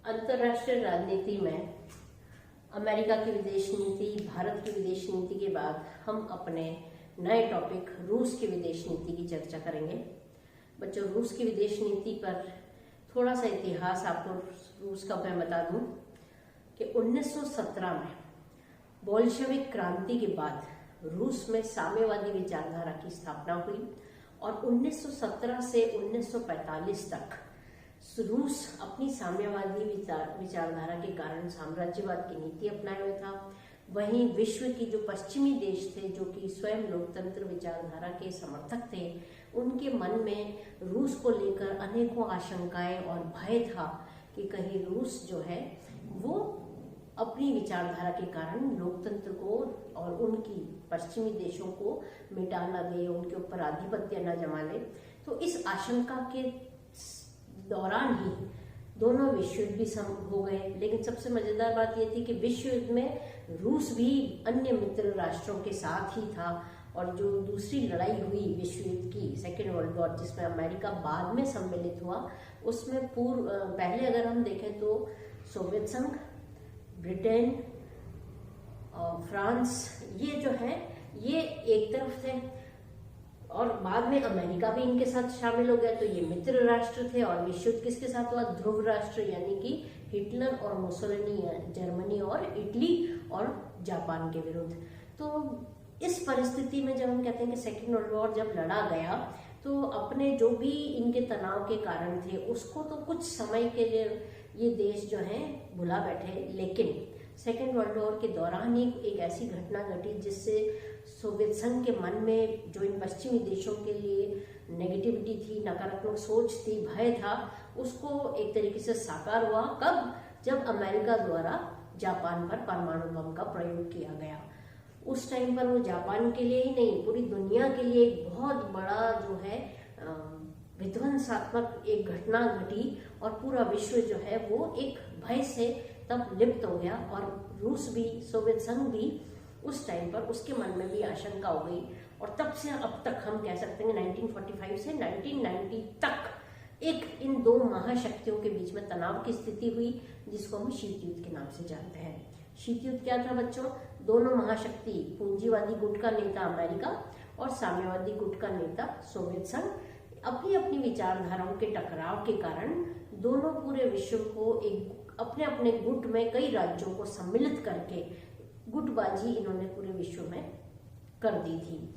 अंतर्राष्ट्रीय राजनीति में अमेरिका की विदेश नीति, भारत की विदेश नीति के बाद हम अपने नए टॉपिक रूस की विदेश नीति की चर्चा करेंगे। बच्चों, रूस की विदेश नीति पर थोड़ा सा इतिहास आपको रूस का मैं बता दूं कि 1917 में बोल्शेविक क्रांति के बाद रूस में साम्यवादी विचारधारा की स्थापना हुई और 1917 से 1945 तक रूस अपनी साम्यवादी विचारधारा के कारण साम्राज्यवाद की नीति अपनाए हुए था। वहीं विश्व की जो पश्चिमी देश थे, जो कि स्वयं लोकतंत्र विचारधारा के समर्थक थे, उनके मन में रूस को लेकर अनेकों आशंकाएं और भय था कि कहीं रूस जो है वो अपनी विचारधारा के कारण लोकतंत्र को और उनकी पश्चिमी देशों को मिटा न दे, उनके ऊपर आधिपत्य न जमा ले। तो इस आशंका के दौरान ही दोनों विश्व युद्ध भी हो गए। लेकिन सबसे मजेदार बात यह थी कि विश्व युद्ध में रूस भी अन्य मित्र राष्ट्रों के साथ ही था और जो दूसरी लड़ाई हुई विश्व युद्ध की, सेकेंड वर्ल्ड वॉर, जिसमें अमेरिका बाद में सम्मिलित हुआ, उसमें पहले अगर हम देखें तो सोवियत संघ, ब्रिटेन, फ्रांस, ये जो है ये एक तरफ थे और बाद में अमेरिका भी इनके साथ शामिल हो गया। तो ये मित्र राष्ट्र थे और विश्व युद्ध किसके साथ हुआ? ध्रुव राष्ट्र यानी कि हिटलर और मुसोलिनी, जर्मनी और इटली और जापान के विरुद्ध। तो इस परिस्थिति में जब हम कहते हैं कि सेकेंड वर्ल्ड वॉर जब लड़ा गया तो अपने जो भी इनके तनाव के कारण थे उसको तो कुछ समय के लिए ये देश जो है भुला बैठे। लेकिन सेकेंड वर्ल्ड वॉर के दौरान ही एक ऐसी घटना घटी जिससे सोवियत संघ के मन में जो इन पश्चिमी देशों के लिए नेगेटिविटी थी, नकारात्मक सोच थी, भय था, उसको एक तरीके से साकार हुआ। कब? जब अमेरिका द्वारा जापान पर परमाणु बम का प्रयोग किया गया। उस टाइम पर वो जापान के लिए ही नहीं, पूरी दुनिया के लिए एक बहुत बड़ा जो है विध्वंसात्मक एक घटना घटी और पूरा विश्व जो है वो एक भय से तब लिप्त हो गया और रूस भी, सोवियत संघ भी उस टाइम पर उसके मन में भी आशंका हो गई। और तब से अब तक हम कह सकते हैं 1945 से 1990 तक एक इन दो महाशक्तियों के बीच में तनाव की स्थिति हुई, जिसको हम शीत युद्ध के नाम से जानते हैं। शीत युद्ध क्या था बच्चों? दोनों महाशक्ति, पूंजीवादी गुट का नेता अमेरिका और साम्यवादी गुट का नेता सोवियत संघ, अपनी अपनी विचारधाराओं के टकराव के कारण दोनों पूरे विश्व को एक अपने अपने गुट में कई राज्यों को सम्मिलित करके गुटबाजी इन्होंने पूरे विश्व में कर दी थी।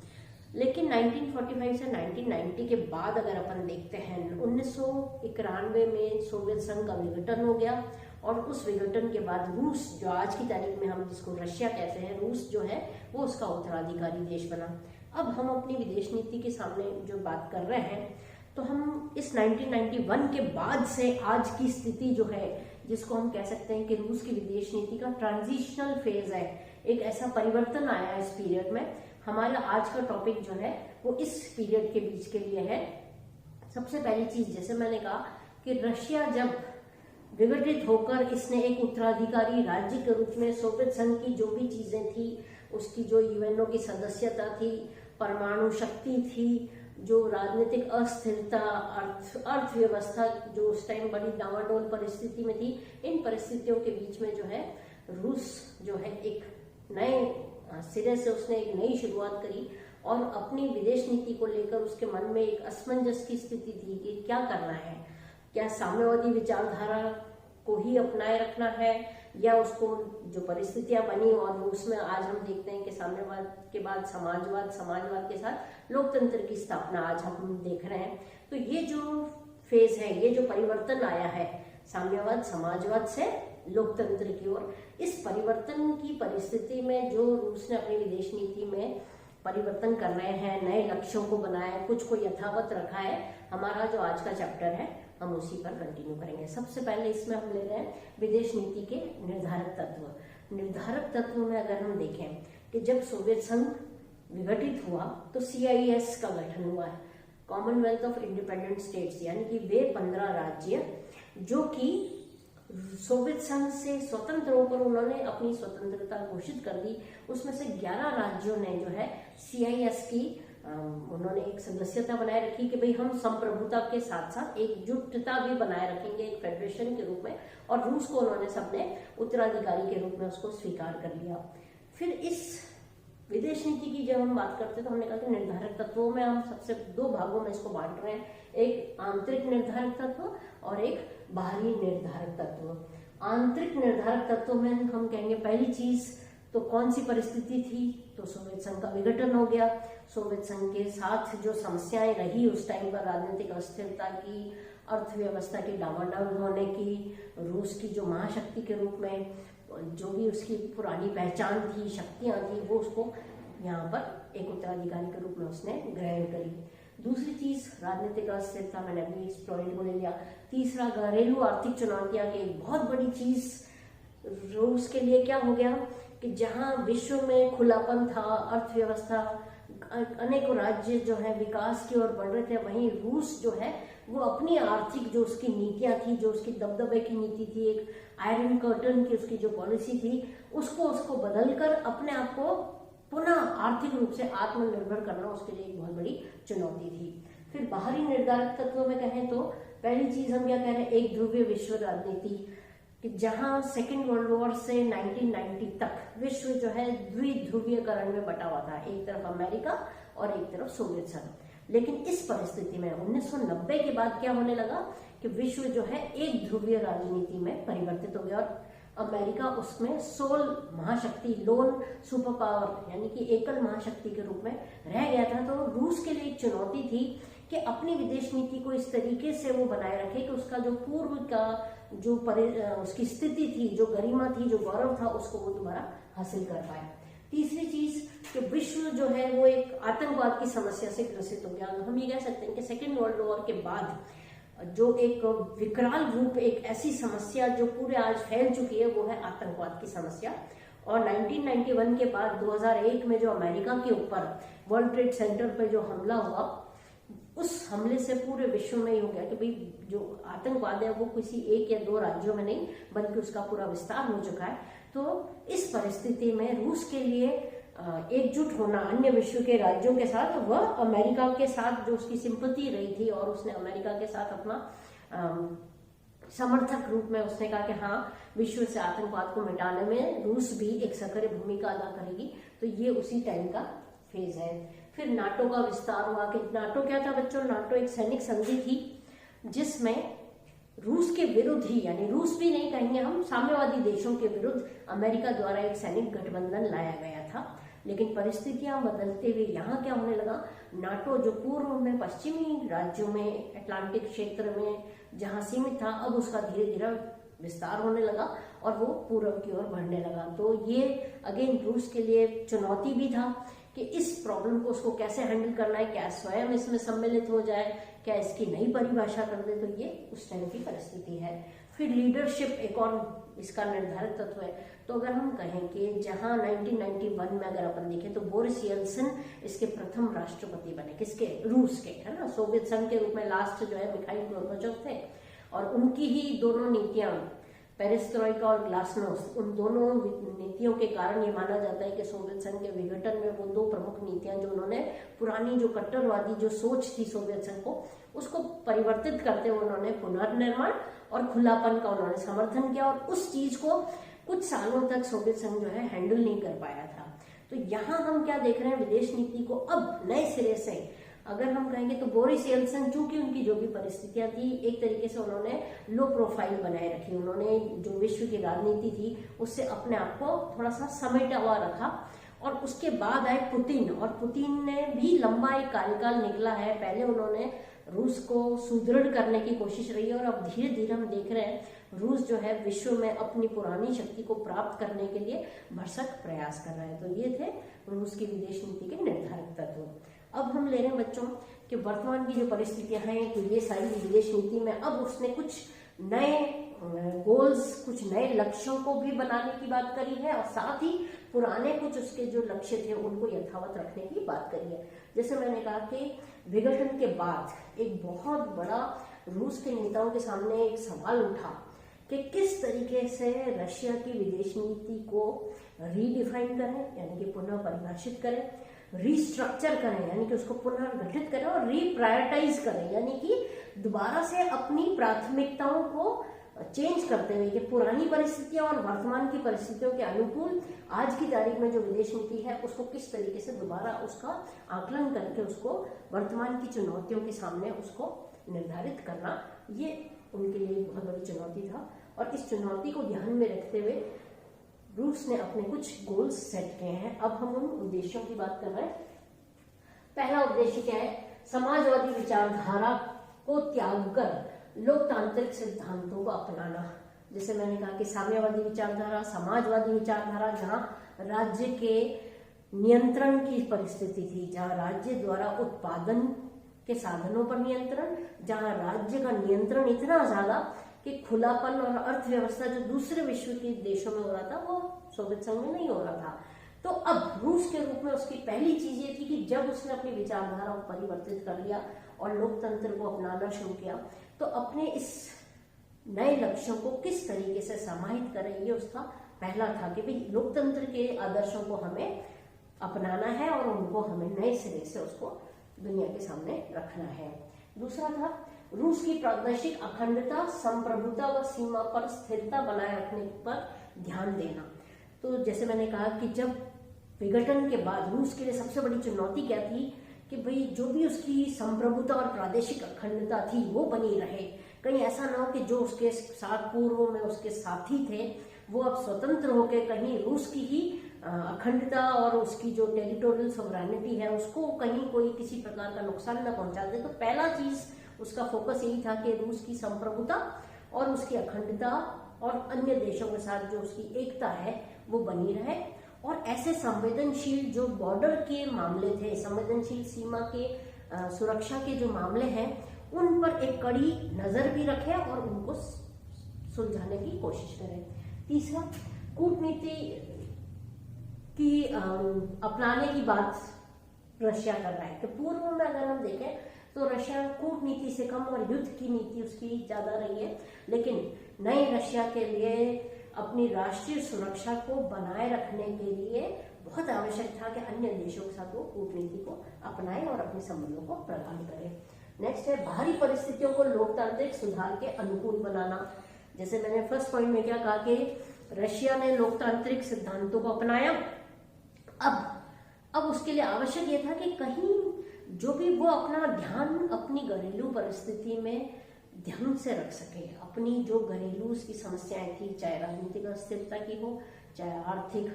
लेकिन 1945 से 1990 के बाद अगर अपन देखते हैं, 1991 में सोवियत संघ का विघटन हो गया और उस विघटन के बाद रूस, जो आज की तारीख में हम जिसको रशिया कहते हैं, रूस जो है वो उसका उत्तराधिकारी देश बना। अब हम अपनी विदेश नीति के सामने जो बात कर रहे हैं तो हम इस 1991 के बाद से आज की स्थिति जो है, जिसको हम कह सकते हैं कि रूस की विदेश नीति का ट्रांजिशनल फेज है, एक ऐसा परिवर्तन आया है इस पीरियड में। हमारा आज का टॉपिक जो है वो इस पीरियड के बीच के लिए है। सबसे पहली चीज, जैसे मैंने कहा कि रशिया जब विघटित होकर इसने एक उत्तराधिकारी राज्य के रूप में सोवियत संघ की जो भी चीजें थी, उसकी जो यूएनओ की सदस्यता थी, परमाणु शक्ति थी, जो राजनीतिक अस्थिरता, अर्थव्यवस्था जो उस टाइम बड़ी डावाडोल परिस्थिति में थी, इन परिस्थितियों के बीच में जो है रूस जो है एक नए सिरे से उसने एक नई शुरुआत करी और अपनी विदेश नीति को लेकर उसके मन में एक असमंजस की स्थिति थी कि क्या करना है, क्या साम्यवादी विचारधारा को ही अपनाए रखना है या उसको जो परिस्थितियां बनी और उसमें आज हम देखते हैं कि साम्यवाद के बाद समाजवाद, समाजवाद के साथ लोकतंत्र की स्थापना आज हम देख रहे हैं। तो ये जो फेज है, ये जो परिवर्तन आया है साम्यवाद समाजवाद से लोकतंत्र की ओर, इस परिवर्तन की परिस्थिति में जो रूस ने अपनी विदेश नीति में परिवर्तन कर रहे हैं, नए लक्ष्यों को बनाया है, कुछ को यथावत रखा है, हमारा जो आज का चैप्टर है हम उसी पर कंटिन्यू करेंगे। सबसे पहले इसमें हम ले रहे हैं विदेश नीति के निर्धारक तत्व। निर्धारक तत्व में अगर हम देखें कि जब सोवियत संघ विघटित हुआ तो CIS का गठन हुआ है, कॉमनवेल्थ ऑफ इंडिपेंडेंट स्टेट्स, यानी कि वे 15 राज्य जो कि सोवियत संघ से स्वतंत्र होकर उन्होंने अपनी स्वतंत्रता घोषित कर दी, उसमें से 11 राज्यों ने जो है CIS की उन्होंने एक सदस्यता बनाए रखी कि भाई हम संप्रभुता के साथ साथ एकजुटता भी बनाए रखेंगे एक फेडरेशन के रूप में, और रूस को उन्होंने सबने उत्तराधिकारी के रूप में उसको स्वीकार कर लिया। फिर इस विदेश नीति की जब हम बात करते हैं तो हमने कहा कि निर्धारक तत्वों में हम सबसे दो भागों में इसको बांट रहे हैं, एक आंतरिक निर्धारक तत्व और एक बाहरी निर्धारक तत्व। आंतरिक निर्धारक तत्व में हम कहेंगे पहली चीज तो कौन सी परिस्थिति थी, तो सोवियत संघ का विघटन हो गया। सोवियत संघ के साथ जो समस्याएं रही उस टाइम पर, राजनीतिक अस्थिरता की, अर्थव्यवस्था की डामाडोल होने की, रूस की जो महाशक्ति के रूप में जो भी उसकी पुरानी पहचान थी, शक्तियां थी, वो उसको यहाँ पर एक उत्तराधिकारी के रूप में उसने ग्रहण करी। दूसरी चीज राजनीतिक अस्थिरता, मैंने अभी इस पॉइंट को ले लिया। तीसरा घरेलू आर्थिक चुनौतियां की एक बहुत बड़ी चीज रूस के लिए क्या हो गया कि जहां विश्व में खुलापन था, अर्थव्यवस्था, अनेकों राज्य जो है विकास की ओर बढ़ रहे थे, वहीं रूस जो है वो अपनी आर्थिक जो उसकी नीतियां थी, जो उसकी दबदबे की नीति थी, एक आयरन कर्टन की उसकी जो पॉलिसी थी, उसको बदलकर अपने आप को पुनः आर्थिक रूप से आत्मनिर्भर करना उसके लिए एक बहुत बड़ी चुनौती थी। फिर बाहरी निर्धारक तत्व में कहें तो पहली चीज हम क्या कह रहे हैं, एक ध्रुवीय विश्व राजनीति, कि जहां सेकेंड वर्ल्ड वॉर से 1990 तक विश्व जो है द्विध्रुवीयकरण में बटा हुआ था, एक तरफ अमेरिका और एक तरफ सोवियत संघ। लेकिन इस परिस्थिति में 1990 के बाद क्या होने लगा कि विश्व जो है एक ध्रुवीय राजनीति में परिवर्तित हो गया और अमेरिका उसमें सोल महाशक्ति, लोन सुपर पावर यानी कि एकल महाशक्ति के रूप में रह गया था। तो रूस के लिए एक चुनौती थी कि अपनी विदेश नीति को इस तरीके से वो बनाए रखे कि उसका जो पूर्व का जो उसकी स्थिति थी, जो गरिमा थी, जो गौरव था, उसको वो दोबारा हासिल कर पाए। तीसरी चीज कि विश्व जो है वो एक आतंकवाद की समस्या से ग्रसित हो गया। हम ये कह सकते हैं कि सेकेंड वर्ल्ड वॉर के बाद जो एक विकराल रूप, एक ऐसी समस्या जो पूरे आज फैल चुकी है, वो है आतंकवाद की समस्या। और 1991 के बाद 2001 में जो अमेरिका के ऊपर वर्ल्ड ट्रेड सेंटर पर जो हमला हुआ, उस हमले से पूरे विश्व में ही हो गया कि भाई जो आतंकवाद है वो किसी एक या दो राज्यों में नहीं बल्कि उसका पूरा विस्तार हो चुका है। तो इस परिस्थिति में रूस के लिए एकजुट होना अन्य विश्व के राज्यों के साथ, वह अमेरिका के साथ जो उसकी सिंपैथी रही थी और उसने अमेरिका के साथ अपना समर्थक रूप में उसने कहा कि हाँ, विश्व से आतंकवाद को मिटाने में रूस भी एक सक्रिय भूमिका अदा करेगी। तो ये उसी टाइम का फेज है। फिर नाटो का विस्तार हुआ कि नाटो क्या था बच्चों, नाटो एक सैनिक संधि थी जिसमें रूस के विरुद्ध ही, यानी रूस भी नहीं कहेंगे हम, साम्यवादी देशों के विरुद्ध अमेरिका द्वारा एक सैनिक गठबंधन लाया गया था। लेकिन परिस्थितियां बदलते हुए यहाँ क्या होने लगा, नाटो जो पूर्व में पश्चिमी राज्यों में, अटलांटिक क्षेत्र में जहां सीमित था, अब उसका धीरे धीरे विस्तार होने लगा और वो पूर्व की ओर बढ़ने लगा। तो ये अगेन रूस के लिए चुनौती भी था कि इस प्रॉब्लम को उसको कैसे हैंडल करना है, क्या स्वयं इसमें सम्मिलित हो जाए, क्या इसकी नई परिभाषा कर दे। तो ये उस टाइम की परिस्थिति है। फिर लीडरशिप एक और इसका निर्धारित तत्व है। तो अगर हम कहें कि जहां 1991 में अगर अपन देखें तो बोरिस येल्सिन इसके प्रथम राष्ट्रपति बने, किसके, रूस के, है ना। सोवियत संघ के रूप में लास्ट जो है मिखाइल गोर्बाचोव थे और उनकी ही दोनों नीतियां, पेरेस्ट्रोइका और ग्लासनोस्ट, उन दोनों नीतियों के कारण ये माना जाता है कि सोवियत संघ के विघटन में वो दो प्रमुख नीतियां जो उन्होंने पुरानी जो कट्टरवादी जो सोच थी सोवियत संघ को, उसको परिवर्तित करते हुए उन्होंने पुनर्निर्माण और खुलापन का उन्होंने समर्थन किया और उस चीज को कुछ सालों तक सोवियत संघ जो है हैंडल नहीं कर पाया था। तो यहाँ हम क्या देख रहे हैं, विदेश नीति को अब नए सिरे से अगर हम कहेंगे तो बोरिस येल्सिन, चूंकि उनकी जो भी परिस्थितियां थी, एक तरीके से उन्होंने लो प्रोफाइल बनाए रखी, उन्होंने जो विश्व की राजनीति थी उससे अपने आप को थोड़ा सा समेटा हुआ रखा। और उसके बाद आए पुतिन, और पुतिन ने भी लंबा एक कार्यकाल निकला है। पहले उन्होंने रूस को सुदृढ़ करने की कोशिश रही है और अब धीरे धीरे हम देख रहे हैं रूस जो है विश्व में अपनी पुरानी शक्ति को प्राप्त करने के लिए भरसक प्रयास कर रहा है। तो ये थे रूस की विदेश नीति के निर्धारक तत्व। अब हम ले रहे हैं बच्चों कि वर्तमान की जो परिस्थितियां हैं, तो ये सारी विदेश नीति में अब उसने कुछ नए गोल्स, कुछ नए लक्ष्यों को भी बनाने की बात करी है और साथ ही पुराने कुछ उसके जो लक्ष्य थे उनको यथावत रखने की बात करी है। जैसे मैंने कहा कि विघटन के बाद एक बहुत बड़ा रूस के नेताओं के सामने एक सवाल उठा कि किस तरीके से रशिया की विदेश नीति को रीडिफाइन करें, यानी कि पुनः परिभाषित करें। रिस्ट्रक्चर करें, यानी कि उसको पुनर्गठित करें और रीप्रायोरिटाइज करें, यानी कि दोबारा से अपनी प्राथमिकताओं को चेंज करते हुए कि पुरानी परिस्थितियां और वर्तमान की परिस्थितियों के अनुकूल आज की तारीख में जो विदेश नीति है उसको किस तरीके से दोबारा उसका आकलन करके उसको वर्तमान की चुनौतियों के सामने उसको निर्धारित करना, ये उनके लिए बहुत बड़ी चुनौती था। और इस चुनौती को ध्यान में रखते हुए रूस ने अपने कुछ गोल्स सेट किए हैं। अब हम उन उद्देश्यों की बात कर रहे हैं। पहला उद्देश्य क्या है? समाजवादी विचारधारा को त्याग कर लोकतांत्रिक सिद्धांतों को अपनाना। जैसे मैंने कहा कि साम्यवादी विचारधारा, समाजवादी विचारधारा, जहां राज्य के नियंत्रण की परिस्थिति थी, जहां राज्य द्वारा उत्पादन के साधनों पर नियंत्रण, जहां राज्य का नियंत्रण इतना ज्यादा कि खुलापन और अर्थव्यवस्था जो दूसरे विश्व के देशों में हो रहा था वो सोवियत संघ में नहीं हो रहा था। तो अब रूस के रूप में उसकी पहली चीज ये थी कि जब उसने अपनी विचारधारा को परिवर्तित कर लिया और लोकतंत्र को अपनाना शुरू किया, तो अपने इस नए लक्ष्यों को किस तरीके से समाहित करें, ये उसका पहला था कि भाई लोकतंत्र के आदर्शों को हमें अपनाना है और उनको हमें नए सिरे से उसको दुनिया के सामने रखना है। दूसरा था रूस की प्रादेशिक अखंडता, संप्रभुता व सीमा पर स्थिरता बनाए रखने पर ध्यान देना। तो जैसे मैंने कहा कि जब विघटन के बाद रूस के लिए सबसे बड़ी चुनौती क्या थी कि भाई जो भी उसकी संप्रभुता और प्रादेशिक अखंडता थी वो बनी रहे, कहीं ऐसा ना हो कि जो उसके साथ पूर्व में उसके साथी थे वो अब स्वतंत्र होकर कहीं रूस की ही अखंडता और उसकी जो टेरिटोरियल सॉवरेनिटी है उसको कहीं कोई किसी प्रकार का नुकसान न पहुंचा दे। तो पहला चीज उसका फोकस यही था कि रूस की संप्रभुता और उसकी अखंडता और अन्य देशों के साथ जो उसकी एकता है वो बनी रहे, और ऐसे संवेदनशील जो बॉर्डर के मामले थे, संवेदनशील सीमा के सुरक्षा के जो मामले हैं उन पर एक कड़ी नजर भी रखे और उनको सुलझाने की कोशिश करें। तीसरा, कूटनीति की अपनाने की बात रशिया कर रहा है। तो पूर्व में अगर हम देखें तो रशिया कूटनीति से कम और युद्ध की नीति उसकी ज्यादा रही है, लेकिन नए रशिया के लिए अपनी राष्ट्रीय सुरक्षा को बनाए रखने के लिए बहुत आवश्यक था कि अन्य देशों के साथ वो कूटनीति को अपनाए और अपने संबंधों को प्रगाढ़ करे। नेक्स्ट है बाहरी परिस्थितियों को लोकतांत्रिक सुधार के अनुकूल बनाना। जैसे मैंने फर्स्ट पॉइंट में क्या कहा कि रशिया ने लोकतांत्रिक सिद्धांतों को अपनाया, अब उसके लिए आवश्यक यह था कि कहीं जो भी वो अपना ध्यान अपनी घरेलू परिस्थिति में ध्यान से रख सके, अपनी जो घरेलू उसकी समस्याएं थी, चाहे राजनीतिक अस्थिरता की हो, चाहे आर्थिक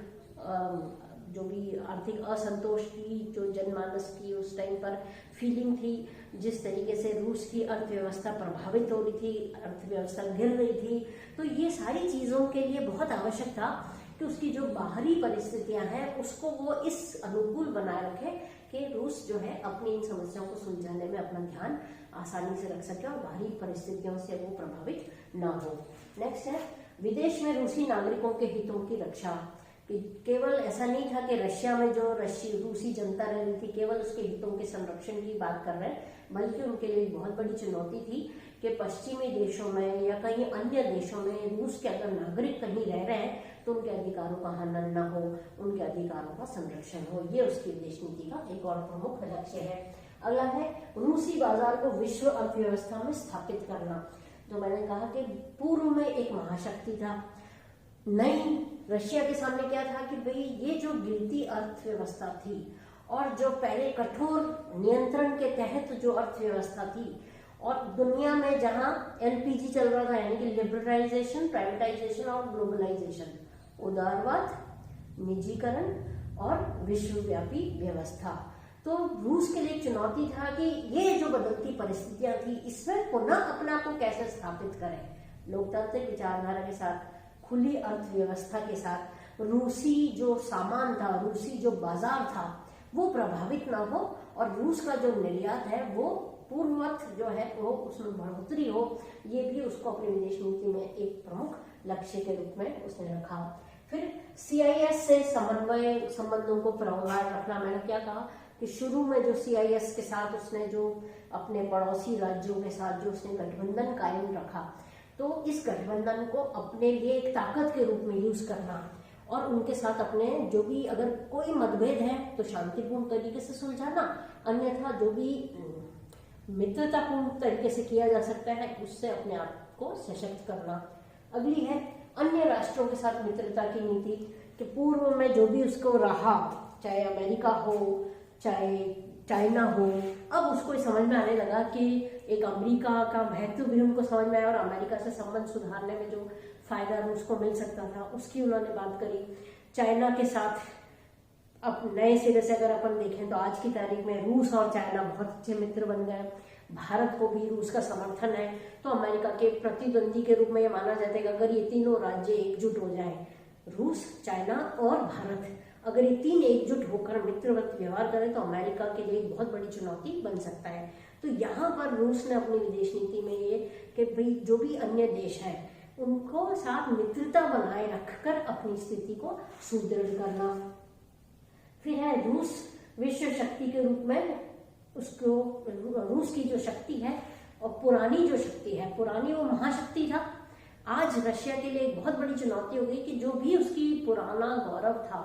जो भी आर्थिक असंतोष की जो जनमानस की उस टाइम पर फीलिंग थी, जिस तरीके से रूस की अर्थव्यवस्था प्रभावित हो रही थी, अर्थव्यवस्था गिर रही थी, तो ये सारी चीजों के लिए बहुत आवश्यक था कि उसकी जो बाहरी परिस्थितियां हैं उसको वो इस अनुकूल बनाए रखे कि रूस जो है अपनी इन समस्याओं को सुलझाने में अपना ध्यान आसानी से रख सके और बाहरी परिस्थितियों से वो प्रभावित ना हो। नेक्स्ट है विदेश में रूसी नागरिकों के हितों की रक्षा। कि केवल ऐसा नहीं था कि रशिया में जो रूसी जनता रह रही थी केवल उसके हितों के संरक्षण की बात कर रहे हैं, बल्कि उनके लिए बहुत बड़ी चुनौती थी कि पश्चिमी देशों में या कहीं अन्य देशों में रूस के अगर नागरिक कहीं रह रहे हैं तो उनके अधिकारों का हनन न हो, उनके अधिकारों का संरक्षण हो। ये उसकी विदेश नीति का एक और प्रमुख लक्ष्य है। अगला है रूसी बाजार को विश्व अर्थव्यवस्था में स्थापित करना। जो मैंने कहा कि पूर्व में एक महाशक्ति था, नई रशिया के सामने क्या था कि भाई ये जो गिरती अर्थव्यवस्था थी और जो पहले कठोर नियंत्रण के तहत जो अर्थव्यवस्था थी और दुनिया में जहां एलपीजी चल रहा था, यानी कि लिबरलाइजेशन, प्राइवेटाइजेशन और ग्लोबलाइजेशन, उदारवाद, निजीकरण और विश्वव्यापी व्यवस्था, तो रूस के लिए चुनौती था कि ये जो बदलती परिस्थितियां थी इसमें पुनः अपना को कैसे स्थापित करें। लोकतांत्रिक विचारधारा के साथ, खुली अर्थव्यवस्था के साथ रूसी जो सामान था, रूसी जो बाजार था वो प्रभावित ना हो और रूस का जो निर्यात है वो पूर्ववत जो है वो उसमें बढ़ोतरी हो, ये भी उसको अपनी विदेश नीति में एक प्रमुख लक्ष्य के रूप में उसने रखा। फिर सीआईएस से समन्वय संबंधों को प्रगाढ़ रखना। मैंने क्या कहा कि शुरू में जो सीआईएस के साथ उसने जो अपने पड़ोसी राज्यों के साथ जो उसने गठबंधन कायम रखा, तो इस गठबंधन को अपने लिए एक ताकत के रूप में यूज करना और उनके साथ अपने जो भी अगर कोई मतभेद है तो शांतिपूर्ण तरीके से सुलझाना, अन्यथा जो भी मित्रतापूर्ण तरीके से किया जा सकता है उससे अपने आप को सशक्त करना। अगली है अन्य राष्ट्रों के साथ मित्रता की नीति, कि पूर्व में जो भी उसको रहा, चाहे अमेरिका हो चाहे चाइना हो, अब उसको समझ में आने लगा कि एक अमेरिका का महत्व भी उनको समझ में आया और अमेरिका से संबंध सुधारने में जो फायदा रूस को मिल सकता था उसकी उन्होंने बात करी। चाइना के साथ अब नए सिरे से अगर अपन देखें तो आज की तारीख में रूस और चाइना बहुत अच्छे मित्र बन गए। भारत को भी रूस का समर्थन है, तो अमेरिका के प्रतिद्वंदी के रूप में ये माना जाता है कि अगर ये तीनों राज्य एकजुट हो जाए, रूस, चाइना और भारत, अगर ये तीन एकजुट होकर मित्रवत व्यवहार करें तो अमेरिका के लिए एक बहुत बड़ी चुनौती बन सकता है। तो यहाँ पर रूस ने अपनी विदेश नीति में ये कि भाई जो भी अन्य देश है उनको साथ मित्रता बनाए रखकर अपनी स्थिति को सुदृढ़ करना। फिर है रूस विश्व शक्ति के रूप में, उसको रूस की जो शक्ति है और पुरानी जो शक्ति है, पुरानी वो महाशक्ति था, आज रशिया के लिए एक बहुत बड़ी चुनौती हो गई कि जो भी उसकी पुराना गौरव था,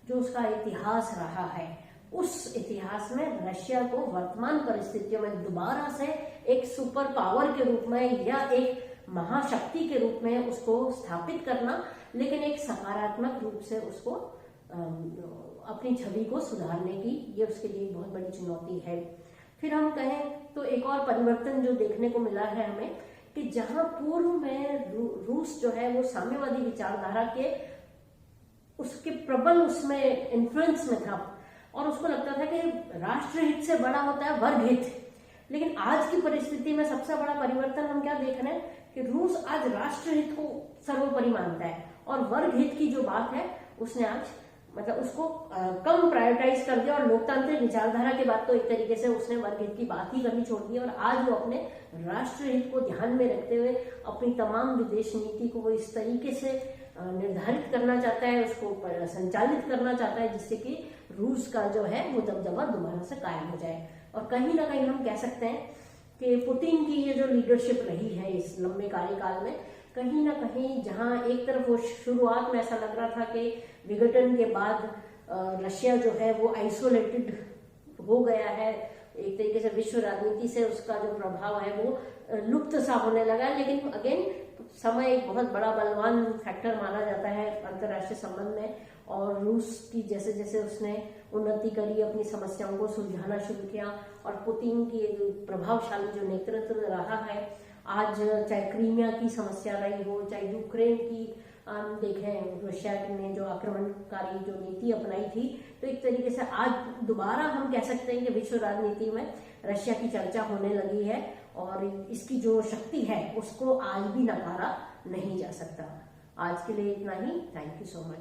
जो उसका इतिहास रहा है, उस इतिहास में रशिया को वर्तमान परिस्थितियों में दोबारा से एक सुपर पावर के रूप में या एक महाशक्ति के रूप में उसको स्थापित करना, लेकिन एक सकारात्मक रूप से उसको अपनी छवि को सुधारने की ये उसके लिए बहुत बड़ी चुनौती है। फिर हम कहें तो एक और परिवर्तन जो देखने को मिला है हमें कि जहां पूर्व में रूस जो है वो साम्यवादी विचारधारा के उसके प्रबल उसमें इन्फ्लुएंस में था और उसको लगता था कि राष्ट्रहित से बड़ा होता है वर्ग हित, लेकिन आज की परिस्थिति में सबसे बड़ा परिवर्तन हम क्या देख रहे हैं कि रूस आज राष्ट्रहित को सर्वोपरि मानता है और वर्ग हित की जो बात है उसने आज मतलब उसको कम प्रायोरिटाइज कर दिया और लोकतांत्रिक विचारधारा के बाद तो एक तरीके से उसने वर्ग हित की बात ही करनी छोड़ दी और आज वो अपने राष्ट्रहित को ध्यान में रखते हुए अपनी तमाम विदेश नीति को वो इस तरीके से निर्धारित करना चाहता है, उसको संचालित करना चाहता है जिससे कि रूस का जो है वो दबदबा दोबारा से कायम हो जाए। और कहीं ना कहीं हम कह सकते हैं कि पुतिन की ये जो लीडरशिप रही है इस लंबे कार्यकाल में, कहीं ना कहीं जहां एक तरफ वो शुरुआत में ऐसा लग रहा था कि विघटन के बाद रशिया जो है वो आइसोलेटेड हो गया है, एक तरीके से विश्व राजनीति से उसका जो प्रभाव है वो लुप्त सा होने लगा है, लेकिन अगेन समय एक बहुत बड़ा बलवान फैक्टर माना जाता है अंतर्राष्ट्रीय संबंध में। और रूस की जैसे जैसे उसने उन्नति करी, अपनी समस्याओं को सुलझाना शुरू किया और पुतिन की प्रभावशाली जो नेतृत्व रहा है, आज चाहे क्रीमिया की समस्या रही हो, चाहे यूक्रेन की देखें रशिया ने जो आक्रमणकारी जो नीति अपनाई थी, तो एक तरीके से आज दोबारा हम कह सकते हैं कि विश्व राजनीति में रशिया की चर्चा होने लगी है और इसकी जो शक्ति है उसको आज भी नकारा नहीं जा सकता। आज के लिए इतना ही। Thank you so much.